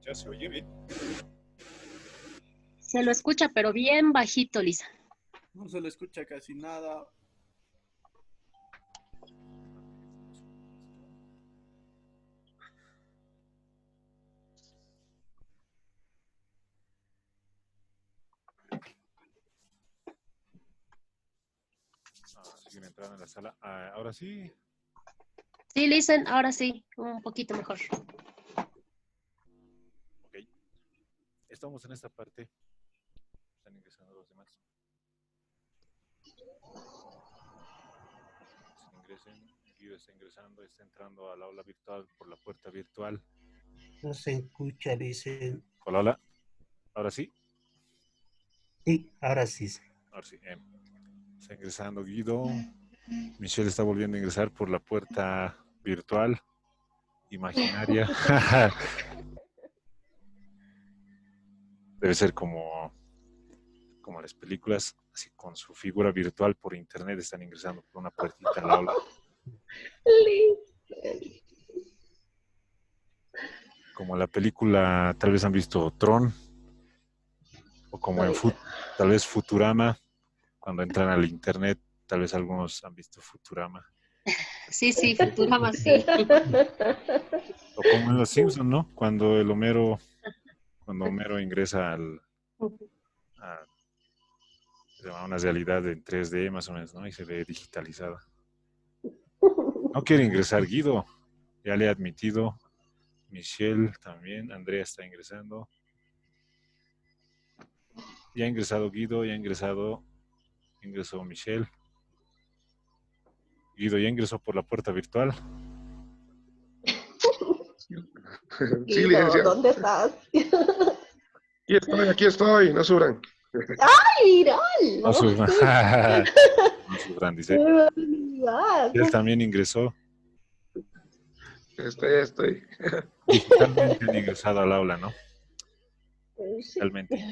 ¿Ya se oye bien? Se lo escucha, pero bien bajito, Lisa. No se le escucha casi nada. Siguen entrando en la sala. Ahora sí. Sí, Lisa, ahora sí, un poquito mejor. Ok. Estamos en esta parte. Están ingresando los demás. Ingresen. Guido está ingresando, está entrando al aula virtual por la puerta virtual. No se escucha, dicen. Hola, hola. ¿Ahora sí? Sí, ahora sí. Ahora sí. Está ingresando Guido. Michelle está volviendo a ingresar por la puerta virtual, imaginaria. Debe ser como las películas, así con su figura virtual por internet están ingresando por una puertita al aula. Como la película, tal vez han visto Tron, o como en tal vez Futurama, cuando entran al internet, tal vez algunos han visto Futurama. Sí, Futurama, sí. O como en Los Simpsons, ¿no? Cuando Homero ingresa a una realidad en 3D más o menos, ¿no? Y se ve digitalizada. No quiere ingresar Guido, ya le he admitido. Michelle también, Andrea está ingresando. Ya ha ingresado Guido, ingresó Michelle. Guido ya ingresó por la puerta virtual. Sí, licenciado. ¿Dónde estás? Aquí estoy, no sufran. ¡Ay, mira! No sufran, dice. Él también ingresó. Estoy. Digitalmente han ingresado al aula, ¿no? Digitalmente.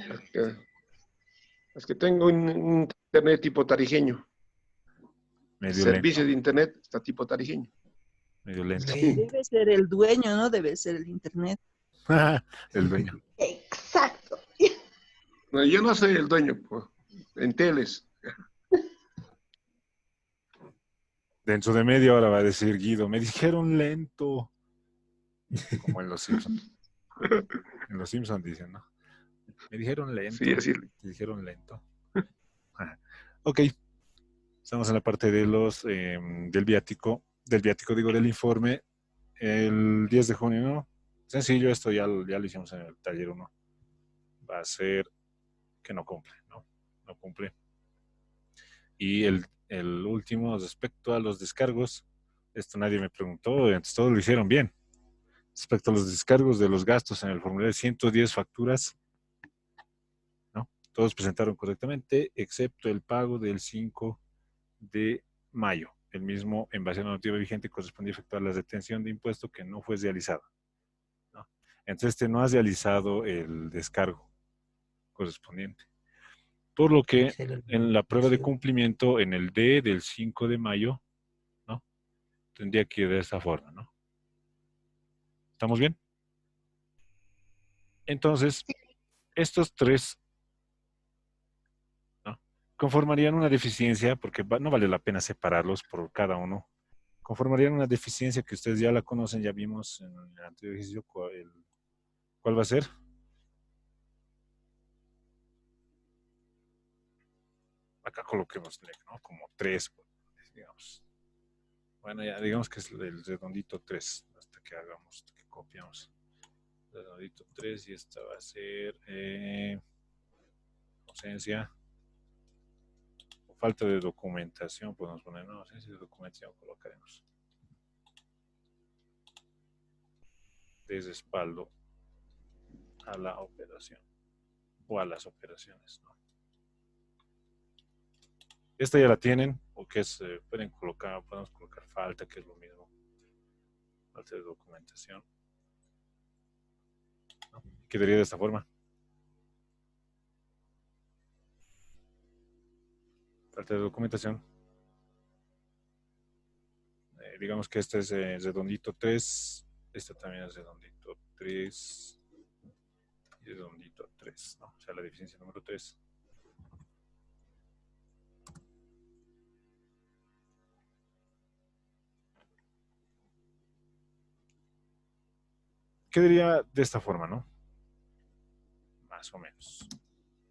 Es que tengo un internet tipo tarijeño. Medio El servicio lento. de internet está tipo tarijeño. Medio lento. Debe ser el dueño, ¿no? Debe ser el internet. El dueño. Exacto. No, yo no soy el dueño, pues, en teles. Dentro de media hora va a decir Guido, me dijeron lento. Como en Los Simpsons. En Los Simpsons dicen, ¿no? Me dijeron lento. Sí, así. Me dijeron lento. Ok. Estamos en la parte de del viático, del informe. El 10 de junio, ¿no? Sencillo, esto ya lo hicimos en el taller 1. Va a ser que no cumple, ¿no? No cumple. Y el último, respecto a los descargos, esto nadie me preguntó, entonces todos lo hicieron bien. Respecto a los descargos de los gastos en el formulario, 110 facturas, ¿no? Todos presentaron correctamente, excepto el pago del 5 de mayo. El mismo, en base a la normativa vigente, correspondía efectuar la retención de impuesto que no fue realizada, ¿no? Entonces, no ha realizado el descargo correspondiente. Por lo que en la prueba de cumplimiento, en el D del 5 de mayo, ¿no? Tendría que ir de esta forma, ¿no? ¿Estamos bien? Entonces, estos tres, ¿no? Conformarían una deficiencia, porque no vale la pena separarlos por cada uno. Conformarían una deficiencia que ustedes ya la conocen, ya vimos en el anterior ejercicio. ¿Cuál va a ser? Acá coloquemos, ¿no? Como 3, digamos. Bueno, ya digamos que es el redondito 3, hasta que copiamos. Redondito 3 y esta va a ser ausencia o falta de documentación, podemos poner, no, ausencia de documentación colocaremos. De respaldo a la operación o a las operaciones, ¿no? Esta ya la tienen, o que es, podemos colocar falta, que es lo mismo, falta de documentación, ¿no? Quedaría de esta forma. Falta de documentación. Digamos que este es redondito 3, este también es redondito 3, Y redondito 3, ¿no? O sea, la deficiencia número 3. Quedaría de esta forma, ¿no? Más o menos.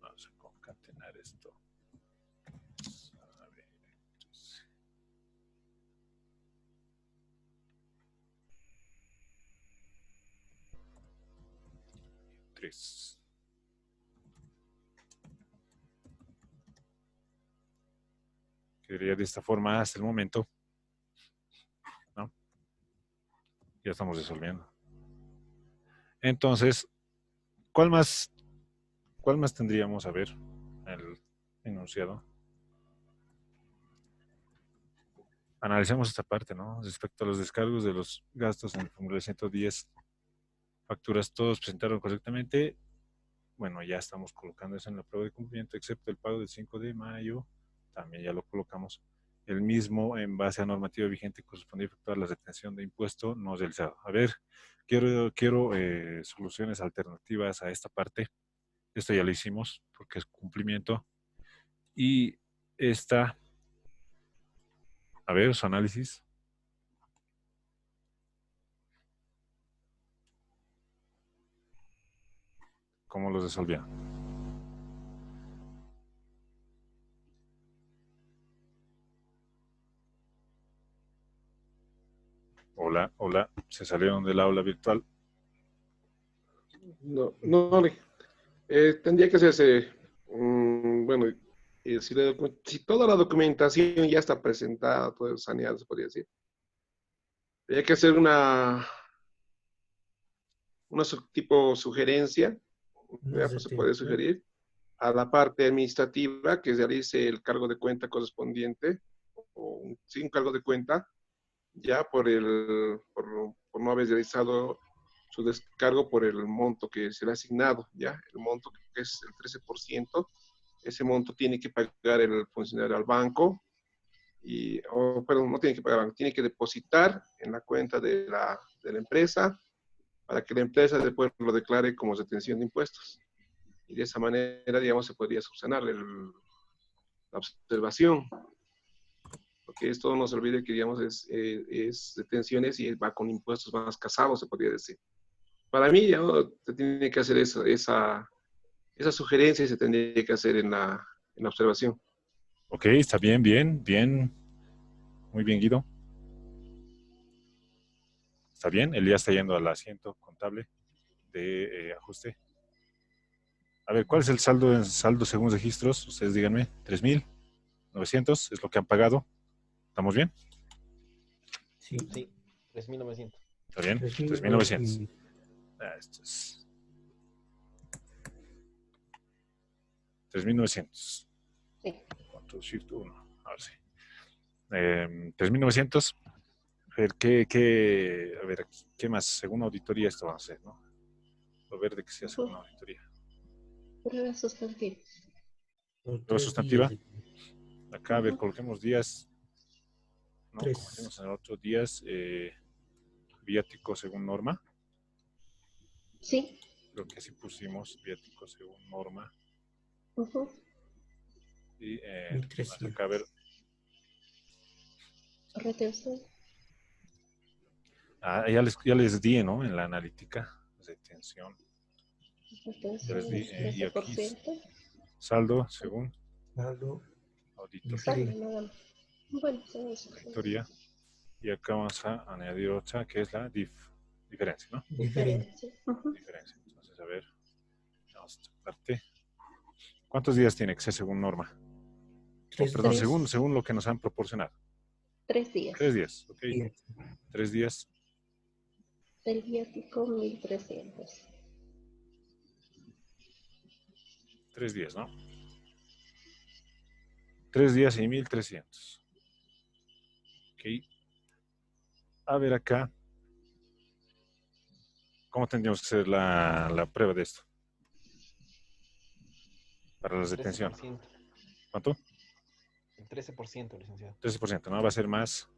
Vamos a concatenar esto. A ver, entonces. 3. Quedaría de esta forma hasta el momento, ¿no? Ya estamos resolviendo. Entonces, ¿cuál más tendríamos? A ver, el enunciado. Analicemos esta parte, ¿no? Respecto a los descargos de los gastos en el formulario 110, facturas todos presentaron correctamente. Bueno, ya estamos colocando eso en la prueba de cumplimiento, excepto el pago del 5 de mayo, también ya lo colocamos. El mismo, en base a normativa vigente, correspondía efectuar la retención de impuesto no realizado. A ver, quiero soluciones alternativas a esta parte. Esto ya lo hicimos porque es cumplimiento. Y esta, a ver, su análisis. ¿Cómo los resolvían? Hola, hola, se salieron del aula virtual. No, tendría que hacerse, bueno, si toda la documentación ya está presentada, todo saneado, se podría decir. Hay que hacer una tipo sugerencia, ya, pues se puede sugerir a la parte administrativa que realice el cargo de cuenta correspondiente, o sin cargo de cuenta, ya por no haber realizado su descargo por el monto que se le ha asignado, ya, el monto que es el 13%, ese monto tiene que pagar el funcionario al banco, perdón, no tiene que pagar al banco, tiene que depositar en la cuenta de la empresa para que la empresa después lo declare como retención de impuestos. Y de esa manera, digamos, se podría subsanar la observación. Porque esto no se olvide que, digamos, es detenciones y va con impuestos más casados, se podría decir. Para mí, ya se tiene que hacer esa sugerencia y se tendría que hacer en la observación. Ok, está bien, bien. Muy bien, Guido. Está bien, él ya está yendo al asiento contable de ajuste. A ver, ¿cuál es el saldo según registros? Ustedes díganme, 3.900 es lo que han pagado. ¿Estamos bien? Sí. Sí, 3.900. ¿Está bien? 3.900. 3.900. Esto es 3.900. Sí. Control Shift 1. Ahora sí. 3.900. A ver, a ver, aquí, ¿qué más? Según auditoría esto va a ser, ¿no? A ver de qué sea según auditoría. Pruebas sustantivas. Prueba sustantiva. Acá, a ver, coloquemos días. ¿No? Como hacemos en el otro, días viático según norma. Sí. Creo que sí pusimos viático según norma. Y acá, a ver. Retención. Ya les di, ¿no? En la analítica. Retención. Ya les di. Y aquí 13%. saldo según Saldo auditor. Saldo, nada más. Bueno, son eso. Auditoría. Y acá vamos a añadir otra que es la diferencia, ¿no? Diferencia. Diferencia. Entonces, a ver, vamos a esta parte. ¿Cuántos días tiene que ser según norma? Perdón, según lo que nos han proporcionado. 3 días. 3 días, ok. 3 días. El viático 1.300. 3 días, ¿no? 3 días y 1.300. Ok. A ver acá. ¿Cómo tendríamos que hacer la prueba de esto? Para la retención. 13%. ¿Cuánto? El 13%, licenciado. 13%, ¿no? Va a ser más.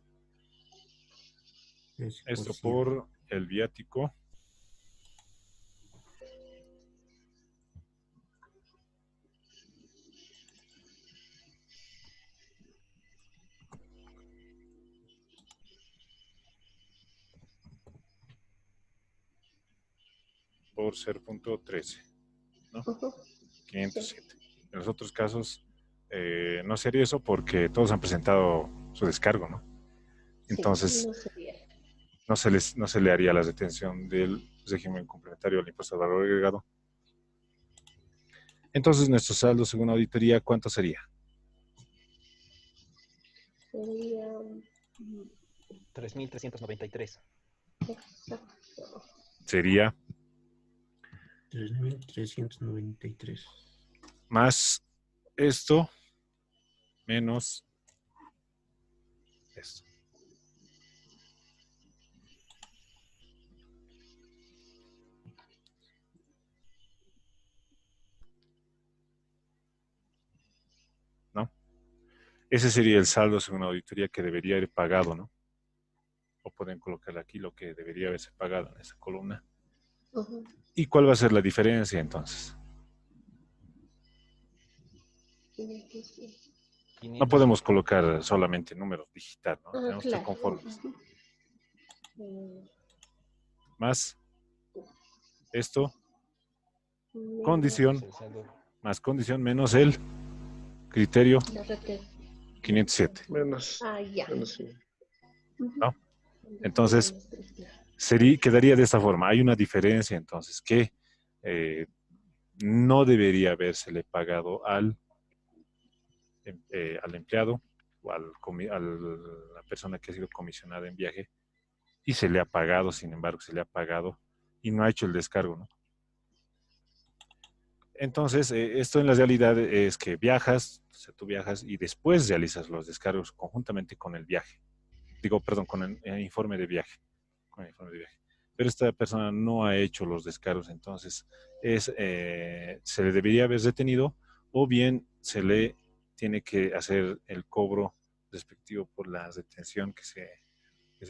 Esto por el viático. por 0.13, ¿no? Ujú. 507. En los otros casos no sería eso porque todos han presentado su descargo, ¿no? Sí, Entonces no sería. no se le haría la detención del régimen complementario al impuesto al valor agregado. Entonces nuestro saldo según auditoría, ¿cuánto sería? Sería 3.393. exacto. Sería 3.393. más esto menos esto. ¿No? Ese sería el saldo según auditoría que debería haber pagado, ¿no? O pueden colocar aquí lo que debería haberse pagado en esa columna. Ujú. ¿Y cuál va a ser la diferencia entonces? Tiene que ser. No podemos colocar solamente números digital, ¿no? Tenemos que ser Claro. conformes. Ujú. Más esto, Menos condición, El saldo. más condición menos el criterio la rete. 507. Menos, Ah, ya. sí. Ujú. ¿No? Entonces, quedaría de esta forma. Hay una diferencia entonces que no debería habérsele pagado al empleado o a la persona que ha sido comisionada en viaje y se le ha pagado, sin embargo, se le ha pagado y no ha hecho el descargo, ¿no? Entonces, esto en la realidad es que viajas, o sea, tú viajas y después realizas los descargos conjuntamente con el viaje. Digo, perdón, con el informe de viaje. Con el informe de viaje. Pero esta persona no ha hecho los descargos, entonces se le debería haber detenido o bien se le tiene que hacer el cobro respectivo por la retención que se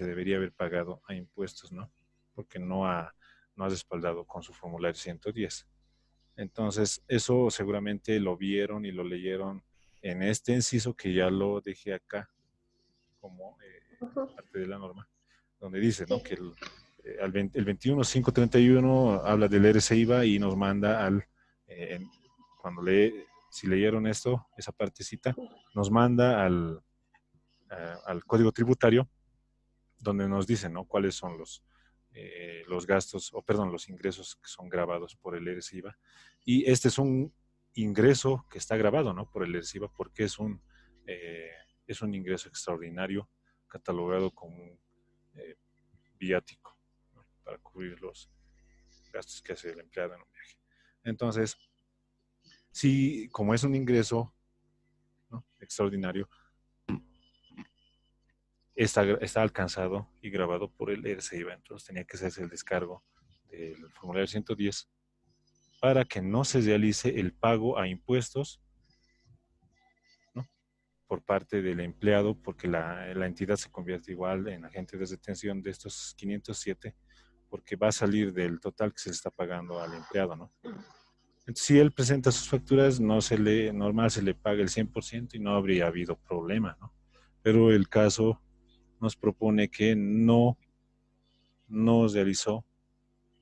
debería haber pagado a impuestos, ¿no? Porque no ha respaldado con su formulario 110. Entonces, eso seguramente lo vieron y lo leyeron en este inciso que ya lo dejé acá como parte de la norma, donde dice, ¿no? Que el 21.531 habla del RCIVA y nos manda si leyeron esto, esa partecita, nos manda al Código Tributario, donde nos dice, ¿no? Cuáles son los gastos, los ingresos que son grabados por el RCIVA. Y este es un ingreso que está grabado, ¿no? Por el RCIVA porque es un ingreso extraordinario catalogado como un viático, ¿no? Para cubrir los gastos que hace el empleado en un viaje. Entonces, sí, como es un ingreso, ¿no? Extraordinario, está alcanzado y grabado por el RCIVA, entonces tenía que hacerse el descargo del formulario 110 para que no se realice el pago a impuestos, ¿no? Por parte del empleado, porque la entidad se convierte igual en agente de retención de estos 507, porque va a salir del total que se le está pagando al empleado, ¿no? Entonces, si él presenta sus facturas, normal se le paga el 100% y no habría habido problema, ¿no? Pero el caso nos propone que no realizó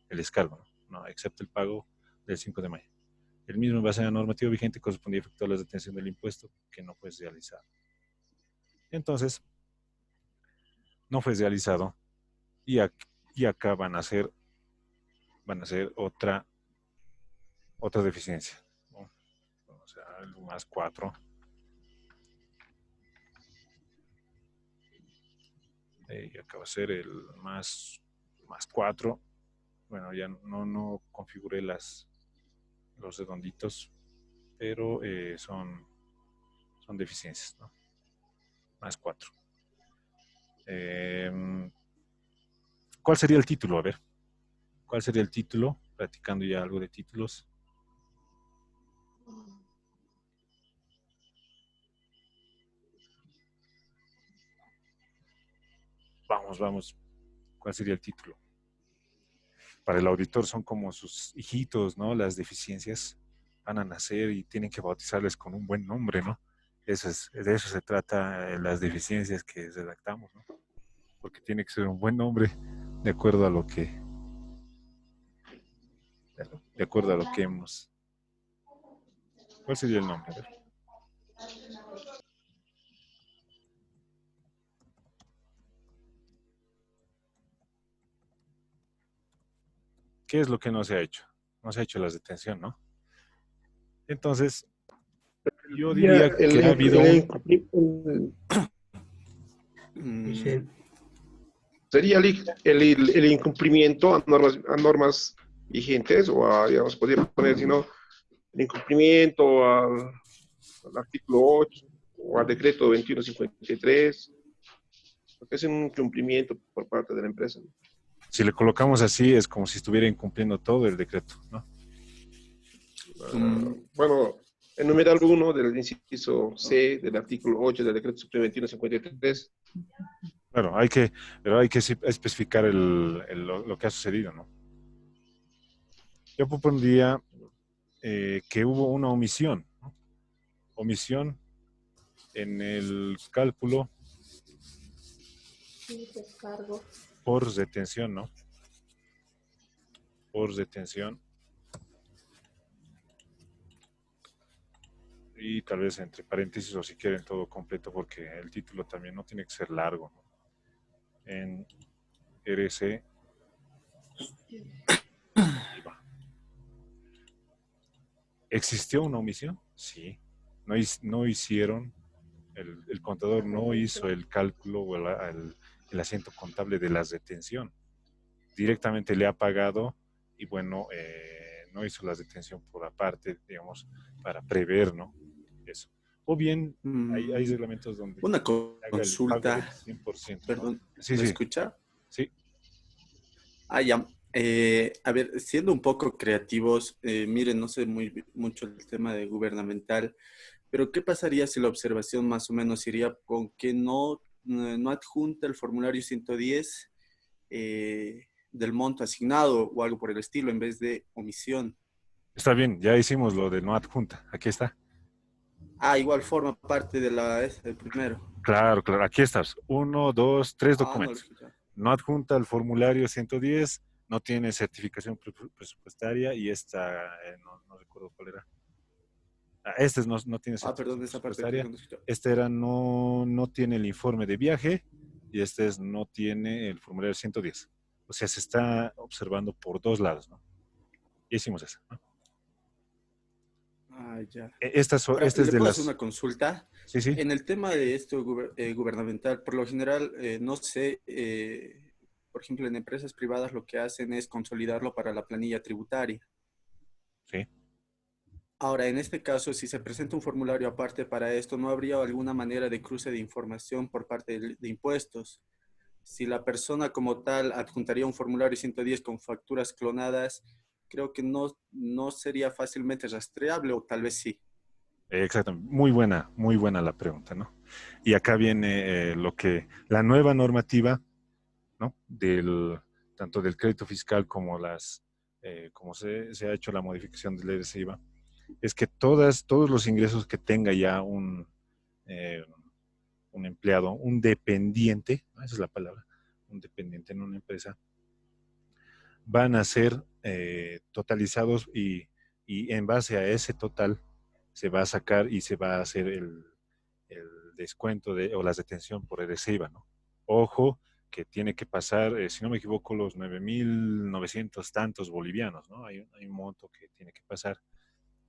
el descargo, ¿no? Excepto el pago del 5 de mayo. El mismo, en base a la normativa vigente, correspondía efectuar la detención del impuesto que no fue realizado. Entonces, no fue realizado y acá van a hacer otra deficiencia, ¿no? O sea, el más 4. Y acá va a ser el más 4. Bueno, ya no configuré los redonditos, pero son deficiencias, ¿no? Más 4. ¿Cuál sería el título? A ver, ¿cuál sería el título? Practicando ya algo de títulos. Vamos. ¿Cuál sería el título? Para el auditor son como sus hijitos, ¿no? Las deficiencias van a nacer y tienen que bautizarles con un buen nombre, ¿no? De eso se trata las deficiencias que redactamos, ¿no? Porque tiene que ser un buen nombre de acuerdo a lo que de acuerdo a lo que hemos... ¿Cuál sería el nombre? A ver. ¿Qué es lo que no se ha hecho? No se ha hecho las detención, ¿no? Entonces, yo diría que ha habido Dice, sería el incumplimiento a normas vigentes o a, digamos, podría poner, si no, el incumplimiento al artículo 8 o al decreto 2153, porque es un incumplimiento por parte de la empresa, ¿no? Si le colocamos así, es como si estuviera incumpliendo todo el decreto, ¿no? Bueno, el numeral 1 del inciso C del artículo 8 del decreto supremo 2153. Claro, pero hay que especificar lo que ha sucedido, ¿no? Yo propondría que hubo una omisión, ¿no? Omisión en el cálculo por detención, ¿no? Por detención. Y tal vez entre paréntesis o si quieren todo completo, porque el título también no tiene que ser largo, ¿no? En RC. Ahí va. ¿Existió una omisión? Sí. No hicieron, el contador no hizo el cálculo o el asiento contable de la detención. Directamente le ha pagado y bueno, no hizo la detención por aparte, digamos, para prever, ¿no? Eso. O bien hay reglamentos donde Una haga el pago consulta, del 100%, ¿no? perdón, Sí, ¿me sí, escucha? sí. Ah, ya. A ver, siendo un poco creativos, miren, no sé mucho el tema de gubernamental, pero ¿qué pasaría si la observación más o menos iría con que no adjunta el formulario 110 del monto asignado o algo por el estilo en vez de omisión? Está bien, ya hicimos lo de no adjunta. Aquí está. Ah, igual forma parte de del primero. Claro, claro, aquí estás. 1, 2, 3 Ah, no lo documentos. escuchaba. No adjunta el formulario 110, no tiene certificación presupuestaria y esta, no recuerdo cuál era. Este no tiene Ah, certificación perdón, esa parte creo que presupuestaria. no escuchaba. Este era no tiene el informe de viaje y este no tiene el formulario 110. O sea, se está observando por dos lados, ¿no? Y hicimos eso, ¿no? Ah, ya. Esta Ahora, es ¿le de puedo hacer las... una consulta? Sí, sí. En el tema de esto gubernamental, por lo general, no sé, por ejemplo, en empresas privadas lo que hacen es consolidarlo para la planilla tributaria. Sí. Ahora, en este caso, si se presenta un formulario aparte para esto, ¿no habría alguna manera de cruce de información por parte de impuestos? Si la persona como tal adjuntaría un formulario 110 con facturas clonadas, creo que no sería fácilmente rastreable o tal vez sí. Exactamente, muy buena la pregunta, ¿no? Y acá viene la nueva normativa, ¿no? Tanto del crédito fiscal como como se ha hecho la modificación de ley de IVA, es que todos los ingresos que tenga ya eh, un empleado, un dependiente, ¿no? Esa es la palabra, un dependiente en una empresa, van a ser totalizados y en base a ese total se va a sacar y se va a hacer el descuento o la detención por EDCIVA, ¿no? Ojo, que tiene que pasar, si no me equivoco, los 9.900 tantos bolivianos, ¿no? Hay un monto que tiene que pasar.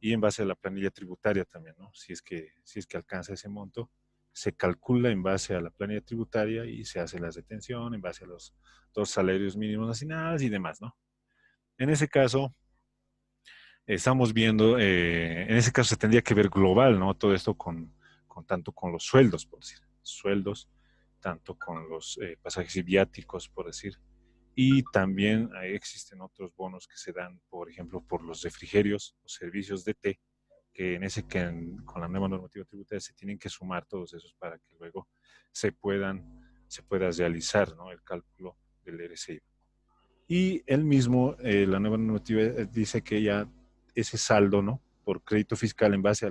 Y en base a la planilla tributaria también, ¿no? Si es que alcanza ese monto, se calcula en base a la planilla tributaria y se hace la detención en base a los 2 salarios mínimos nacionales y demás, ¿no? En ese caso, estamos viendo, en ese caso se tendría que ver global, ¿no? Todo esto tanto con los sueldos, por decir, sueldos, tanto con los pasajes y viáticos, por decir, y también existen otros bonos que se dan, por ejemplo, por los refrigerios o servicios de té, que con la nueva normativa tributaria se tienen que sumar todos esos para que luego se pueda realizar, ¿no? El cálculo del RCI. Y él mismo, la nueva normativa dice que ya ese saldo, ¿no? Por crédito fiscal en base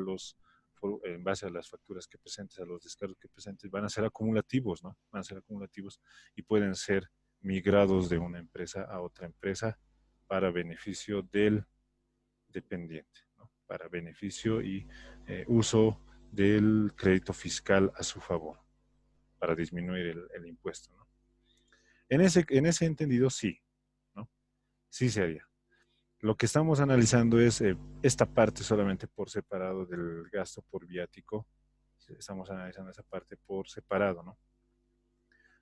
en base a las facturas que presentes, a los descargos que presentes, van a ser acumulativos, ¿no? Van a ser acumulativos y pueden ser migrados de una empresa a otra empresa para beneficio dependiente, ¿no? Para beneficio y uso del crédito fiscal a su favor, para disminuir el impuesto, ¿no? En ese entendido, sí, ¿no? Sí se haría. Lo que estamos analizando es esta parte solamente por separado del gasto por viático. Estamos analizando esa parte por separado, ¿no?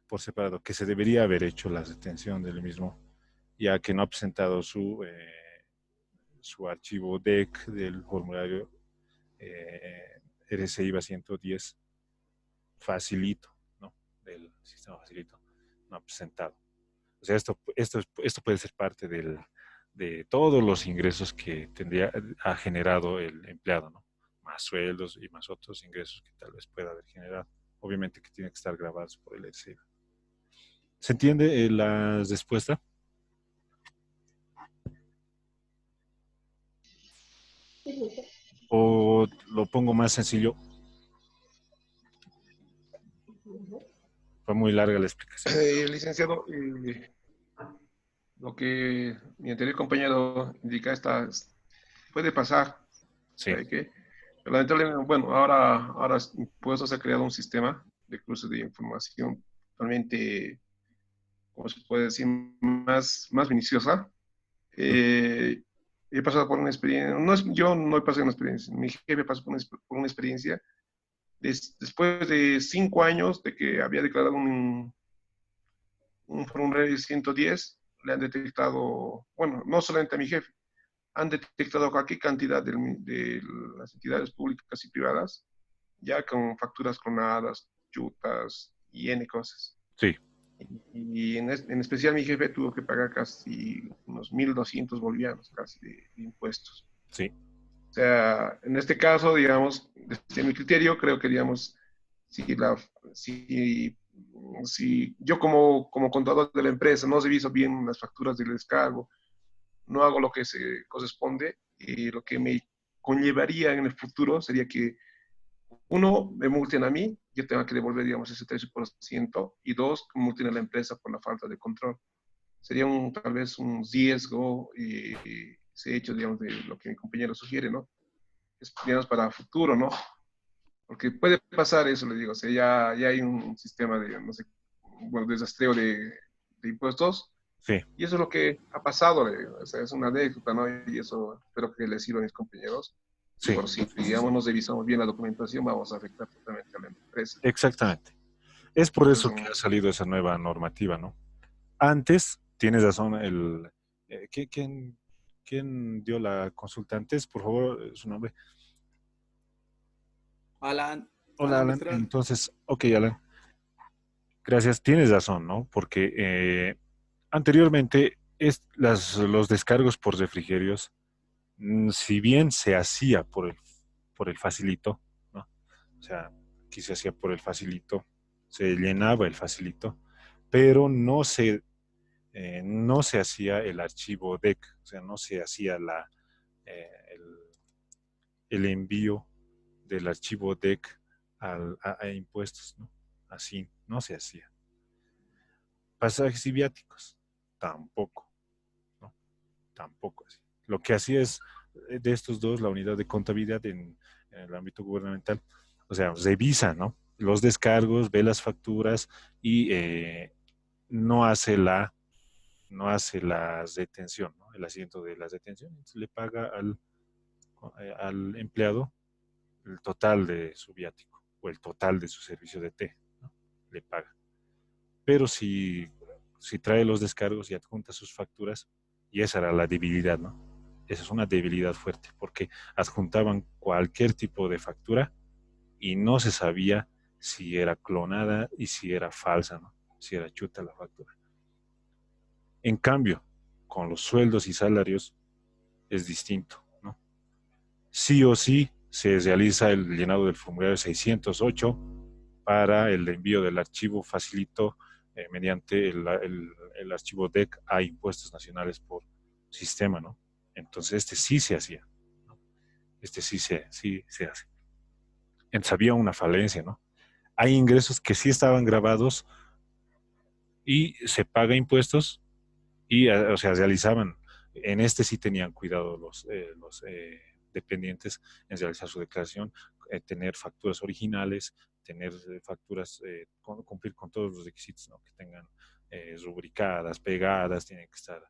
Por separado, que se debería haber hecho la detención del mismo, ya que no ha presentado su archivo DEC del formulario RC IVA 110 facilito, ¿no? Del sistema facilito, no ha presentado. O sea, esto puede ser parte de todos los ingresos que ha generado el empleado, ¿no? Más sueldos y más otros ingresos que tal vez pueda haber generado. Obviamente que tiene que estar grabados por el RC IVA. ¿Se entiende la respuesta? ¿O lo pongo más sencillo? Fue muy larga la explicación. Licenciado, lo que mi anterior compañero indica puede pasar. Sí. ¿Sabe qué? Pero lamentablemente, bueno, ahora Impuestos ha creado un sistema de cruce de información totalmente, ¿cómo se puede decir?, más minuciosa. He pasado por una experiencia, yo no he pasado por una experiencia, mi jefe pasó por una experiencia después de 5 años de que había declarado un formulario 110, le han detectado, bueno, no solamente a mi jefe, han detectado cualquier cantidad de las entidades públicas y privadas, ya con facturas clonadas, chutas y N cosas. Sí. Y en especial mi jefe tuvo que pagar casi unos 1.200 bolivianos casi de impuestos. Sí. O sea, en este caso, digamos, desde mi criterio, creo que, digamos, si yo como contador de la empresa no reviso bien las facturas del descargo, no hago lo que se corresponde, y lo que me conllevaría en el futuro sería que, uno, me multen a mí, yo tengo que devolver, digamos, ese 13%, y dos, multen a la empresa por la falta de control. Sería tal vez un riesgo, ese hecho, digamos, de lo que mi compañero sugiere, ¿no? Es, digamos, para futuro, ¿no? Porque puede pasar eso, le digo, o sea, ya hay un sistema de, no sé, bueno, de rastreo de impuestos. Sí. Y eso es lo que ha pasado, o sea, es una anécdota, ¿no? Y eso espero que les sirva a mis compañeros. Sí. Por si, digamos, nos revisamos bien la documentación, vamos a afectar totalmente a la empresa. Exactamente. Es por eso que ha salido esa nueva normativa, ¿no? Antes, tienes razón, ¿quién dio la consulta antes? Por favor, su nombre. Alan. Hola, Alan. Entonces, ok, Alan. Gracias, tienes razón, ¿no? Porque anteriormente los descargos por refrigerios, si bien se hacía por el facilito, ¿no? O sea, aquí se hacía por el facilito, se llenaba el facilito, pero no se hacía el archivo DEC, o sea, no se hacía el envío del archivo DEC a impuestos, ¿no? Así no se hacía. Pasajes y viáticos, tampoco, ¿no? Tampoco así. Lo que hacía es, de estos dos, la unidad de contabilidad en el ámbito gubernamental, o sea, revisa, ¿no?, los descargos, ve las facturas y no hace la detención, ¿no?, el asiento de las detenciones. Le paga al empleado el total de su viático o el total de su servicio de T, ¿no? Le paga. Pero si trae los descargos y adjunta sus facturas, y esa era la debilidad, ¿no? Esa es una debilidad fuerte, porque adjuntaban cualquier tipo de factura y no se sabía si era clonada y si era falsa, ¿no?, si era chuta la factura. En cambio, con los sueldos y salarios es distinto, ¿no? Sí o sí se realiza el llenado del formulario 608 para el envío del archivo facilito mediante el archivo DEC a impuestos nacionales por sistema, ¿no? Entonces sí se hacía, ¿no? Sí se hace. Entonces había una falencia, ¿no? Hay ingresos que sí estaban grabados y se paga impuestos y, o sea, realizaban En este sí tenían cuidado los dependientes en realizar su declaración, tener facturas originales, tener facturas, cumplir con todos los requisitos, ¿no? Que tengan rubricadas, pegadas, tienen que estar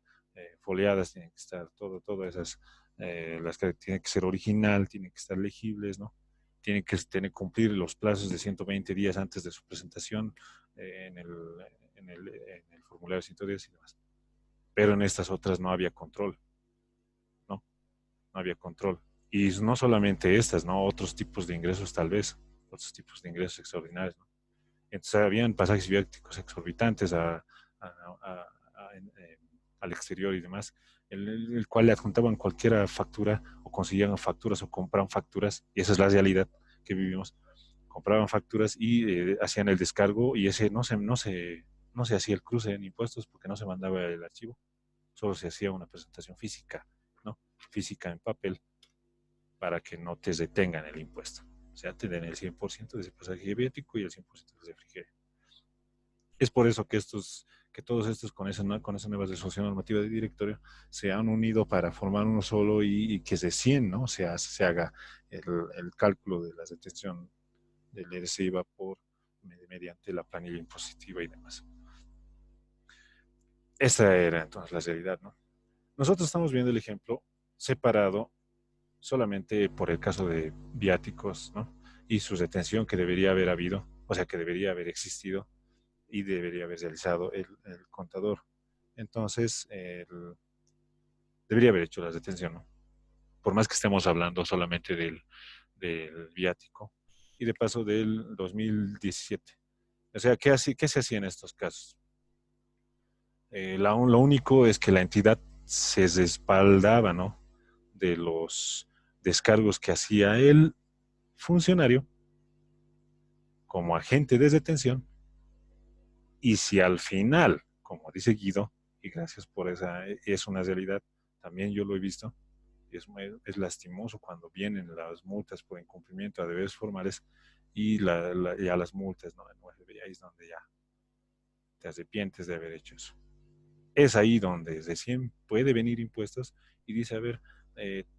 foliadas, tienen que estar todas esas, las que tienen que ser original, tienen que estar legibles, ¿no? Tienen que cumplir los plazos de 120 días antes de su presentación en el formulario de 110 y demás. Pero en estas otras no había control, ¿no? No había control. Y no solamente estas, ¿no? Otros tipos de ingresos tal vez, otros tipos de ingresos extraordinarios, ¿no? Entonces habían pasajes viáticos exorbitantes al exterior y demás, el cual le adjuntaban cualquier factura o conseguían facturas o compraban facturas, y esa es la realidad que vivimos. Compraban facturas y hacían el descargo y ese no se hacía el cruce en impuestos porque no se mandaba el archivo, solo se hacía una presentación física, ¿no? Física en papel para que no te detengan el impuesto. O sea, te den el 100% de ese pasaje viático y el 100% de ese refrigerio. Es por eso que todos estos con esa nueva resolución normativa de directorio se han unido para formar uno solo y que de 100, ¿no? se haga el cálculo de la retención del ERC/IVA mediante la planilla impositiva y demás. Esa era entonces la realidad, ¿no? Nosotros estamos viendo el ejemplo separado solamente por el caso de viáticos, ¿no? Y su retención que debería haber habido, o sea, que debería haber existido y debería haber realizado el contador. Entonces, debería haber hecho la retención, ¿no? Por más que estemos hablando solamente del viático y de paso del 2017. O sea, ¿qué se hacía en estos casos? Lo único es que la entidad se respaldaba, ¿no? De los descargos que hacía el funcionario como agente de detención, y si al final, como dice Guido, y gracias por esa, es una realidad, también yo lo he visto, es lastimoso cuando vienen las multas por incumplimiento a deberes formales y ya las multas, ¿no? Ahí es donde ya te arrepientes de haber hecho eso. Es ahí donde recién puede venir impuestos y dice, a ver,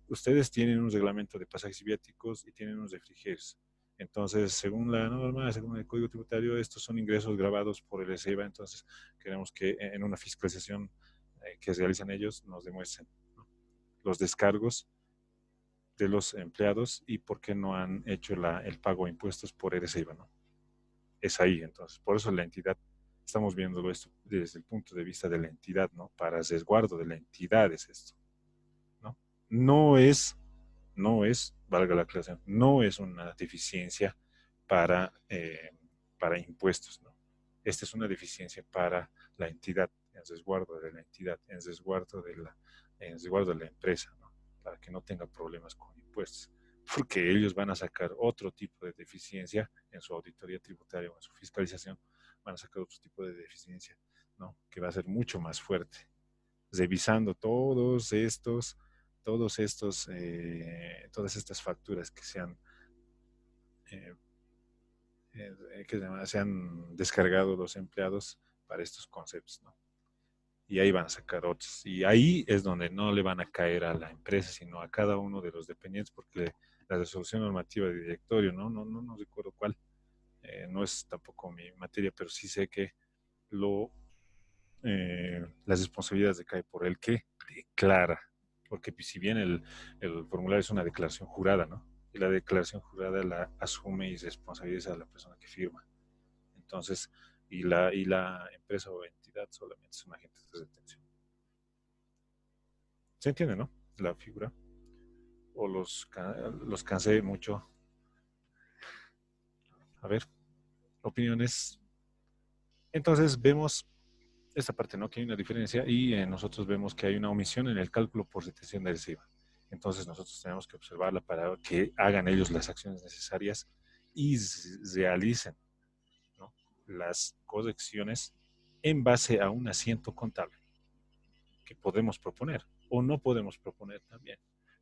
ustedes tienen un reglamento de pasajes y viáticos y tienen unos refrigerios. Entonces, según la norma, según el Código Tributario, estos son ingresos grabados por el ESEVA, entonces queremos que en una fiscalización que realizan ellos nos demuestren, ¿no? Los descargos de los empleados y por qué no han hecho el pago de impuestos por el ESEVA, ¿no? Es ahí, entonces, por eso la entidad, estamos viéndolo esto desde el punto de vista de la entidad, ¿no? Para resguardo de la entidad es esto, ¿no? No es, valga la aclaración, no es una deficiencia para impuestos, ¿no? Esta es una deficiencia para la entidad, en resguardo de la entidad, en resguardo de la empresa, ¿no? Para que no tenga problemas con impuestos, porque ellos van a sacar otro tipo de deficiencia en su auditoría tributaria o en su fiscalización, van a sacar otro tipo de deficiencia, ¿no? Que va a ser mucho más fuerte, revisando todas estas facturas que se han descargado los empleados para estos conceptos, ¿no? Y ahí van a sacar otros. Y ahí es donde no le van a caer a la empresa, sino a cada uno de los dependientes, porque la resolución normativa de directorio, no recuerdo cuál, no es tampoco mi materia, pero sí sé que las responsabilidades recaen por el que declara, porque si bien el formulario es una declaración jurada, ¿no? Y la declaración jurada la asume y responsabiliza a la persona que firma. Entonces, y la empresa o entidad solamente es un agente de detención. ¿Se entiende, no? La figura. O los cansé mucho. A ver, opiniones. Entonces vemos esta parte, ¿no? Que hay una diferencia y nosotros vemos que hay una omisión en el cálculo por retención de IVA. Entonces nosotros tenemos que observarla para que hagan ellos las acciones necesarias y realicen, ¿no? Las correcciones en base a un asiento contable que podemos proponer o no podemos proponer también,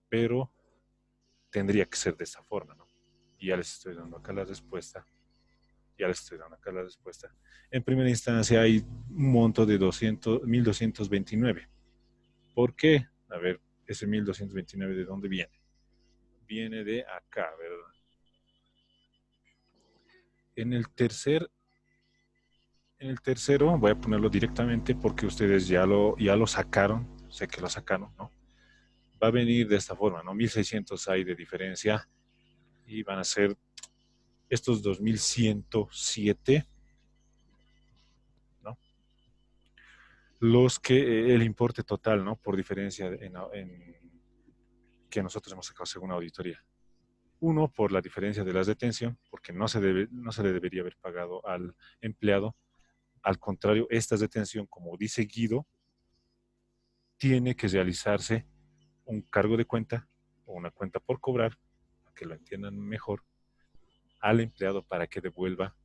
pero tendría que ser de esta forma, ¿no? Y ya les estoy dando acá la respuesta. En primera instancia hay un monto de 1.229. ¿Por qué? A ver, ese 1229, ¿de dónde viene? Viene de acá, ¿verdad? En el tercero, voy a ponerlo directamente porque ustedes ya lo sacaron, sé que lo sacaron, ¿no? Va a venir de esta forma, ¿no? 1600 hay de diferencia y van a ser estos 2107, ¿no? Los que el importe total, ¿no? Por diferencia que nosotros hemos sacado según auditoría. Uno, por la diferencia de las detención, porque no se le debería haber pagado al empleado. Al contrario, esta detención, como dice Guido, tiene que realizarse un cargo de cuenta o una cuenta por cobrar, para que lo entiendan mejor, al empleado para que devuelva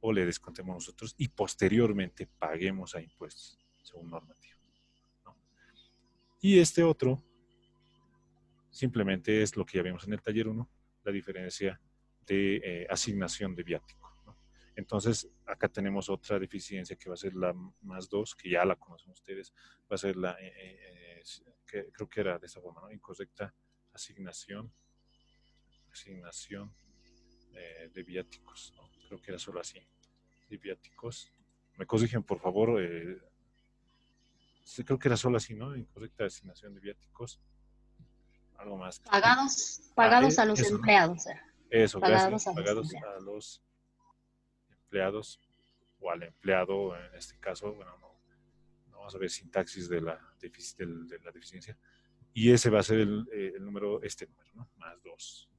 o le descontemos nosotros y posteriormente paguemos a impuestos, según normativa, ¿no? Y este otro simplemente es lo que ya vimos en el taller 1, la diferencia de asignación de viático, ¿no? Entonces, acá tenemos otra deficiencia que va a ser la más 2, que ya la conocen ustedes, va a ser la, que creo que era de esta forma, ¿no? Incorrecta asignación de viáticos, ¿no? Creo que era solo así, de viáticos. Me corrigen, por favor. Sí, creo que era solo así, ¿no? Incorrecta asignación de viáticos. Algo más. Pagados a los Eso, ¿no? empleados. Eso, gracias. Pagados a los Pagados empleados. a los empleados o al empleado, en este caso, bueno, no vamos a ver sintaxis de la deficiencia. Y ese va a ser el número, este número, ¿no? Más 2.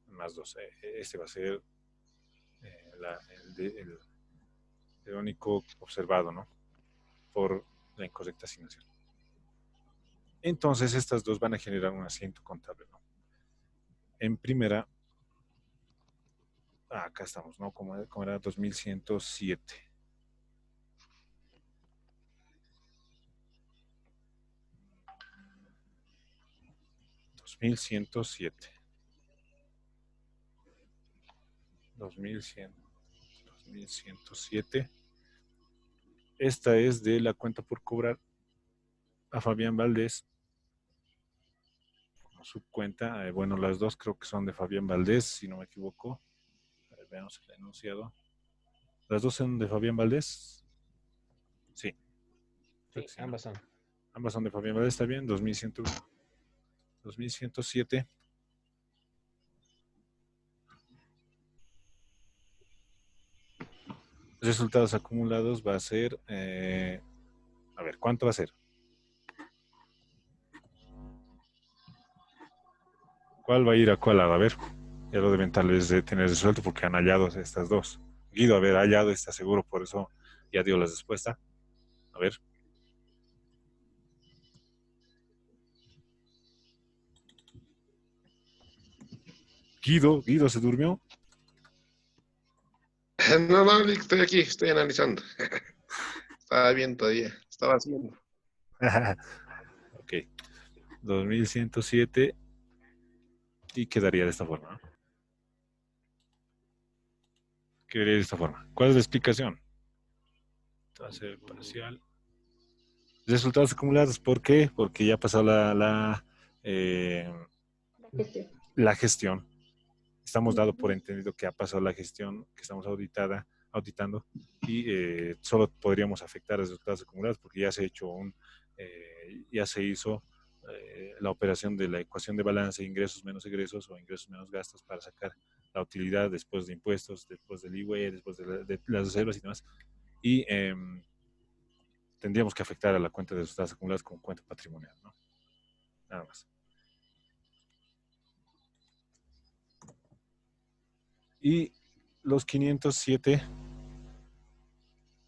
Más 2. Este va a ser el único observado, ¿no? Por la incorrecta asignación. Entonces, estas dos van a generar un asiento contable, ¿no? En primera, acá estamos, ¿no? Como era 2107. $2107. 2107. Esta es de la cuenta por cobrar a Fabián Valdés como subcuenta. Bueno, las dos creo que son de Fabián Valdés, si no me equivoco. A ver, veamos el enunciado. ¿Las dos son de Fabián Valdés? Sí. Sí, Sí, ¿no? ambas son. Ambas son de Fabián Valdés, está bien. 2107. Resultados acumulados va a ser, a ver, ¿cuánto va a ser? ¿Cuál va a ir a cuál lado? A ver, ya lo deben tal vez de tener resuelto porque han hallado estas dos. Guido, haber hallado, está seguro, por eso ya dio la respuesta. A ver. Guido se durmió. No, Lick, estoy aquí, estoy analizando. Estaba bien todavía, estaba haciendo. Ok. 2107 y quedaría de esta forma, ¿no? Quedaría de esta forma. ¿Cuál es la explicación? Tasa parcial. Resultados acumulados, ¿por qué? Porque ya pasó la gestión. Estamos dado por entendido que ha pasado la gestión, que estamos auditando y solo podríamos afectar a resultados acumulados porque ya se ha hecho ya se hizo la operación de la ecuación de balance, ingresos menos egresos o ingresos menos gastos para sacar la utilidad después de impuestos, después del IVA, después de las reservas y demás. Y tendríamos que afectar a la cuenta de resultados acumulados como cuenta patrimonial, ¿no? Nada más. Y los 507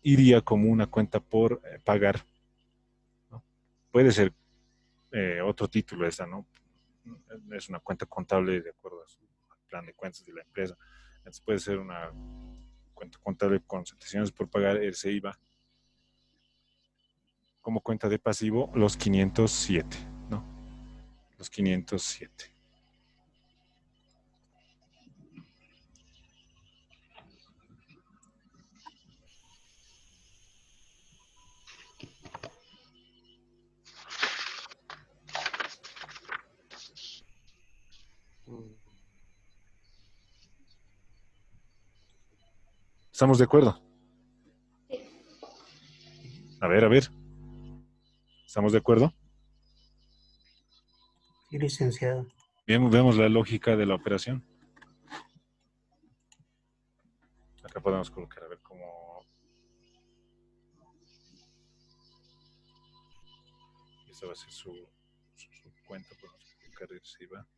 iría como una cuenta por pagar, ¿no? Puede ser otro título esa, ¿no? Es una cuenta contable de acuerdo al plan de cuentas de la empresa. Entonces puede ser una cuenta contable con sentencias por pagar, ese IVA. Como cuenta de pasivo, los 507, ¿no? Los 507. ¿Estamos de acuerdo? A ver. ¿Estamos de acuerdo? Sí, licenciado. Bien, vemos la lógica de la operación. Acá podemos colocar, a ver cómo... Esta va a ser su cuenta, podemos colocar reciba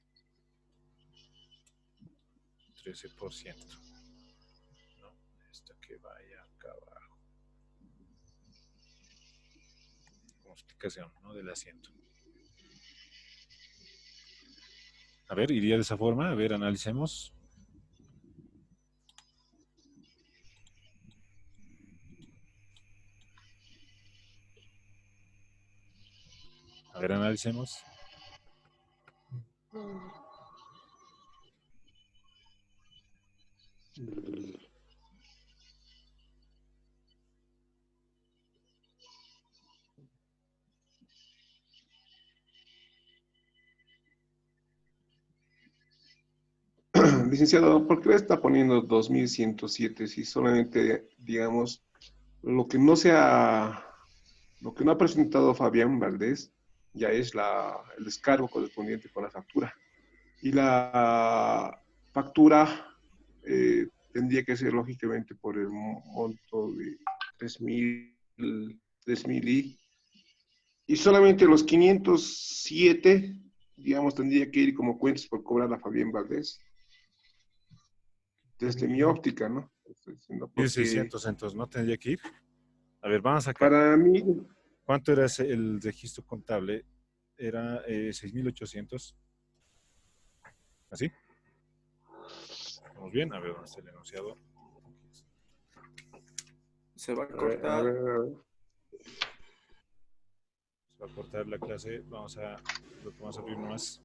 13%. No, esta que vaya acá abajo. Como explicación, ¿no? Del asiento. A ver, iría de esa forma. A ver, analicemos. A ver, analicemos. Licenciado, ¿por qué le está poniendo 2107 si solamente, digamos, lo que no ha presentado Fabián Valdés ya es el descargo correspondiente con la factura? Y la factura tendría que ser lógicamente por el monto de 3.000 y solamente los 507, digamos, tendría que ir como cuentas por cobrar a Fabián Valdés. Desde mi óptica, ¿no? Estoy diciendo porque 1.600, entonces, ¿no tendría que ir? A ver, vamos acá. para mí, ¿Cuánto era el registro contable? Era 6.800. ¿Así? ¿Estamos bien? A ver, ¿dónde está el enunciado? Se va a a ver, cortar. Se va a cortar la clase. Vamos a abrir nomás.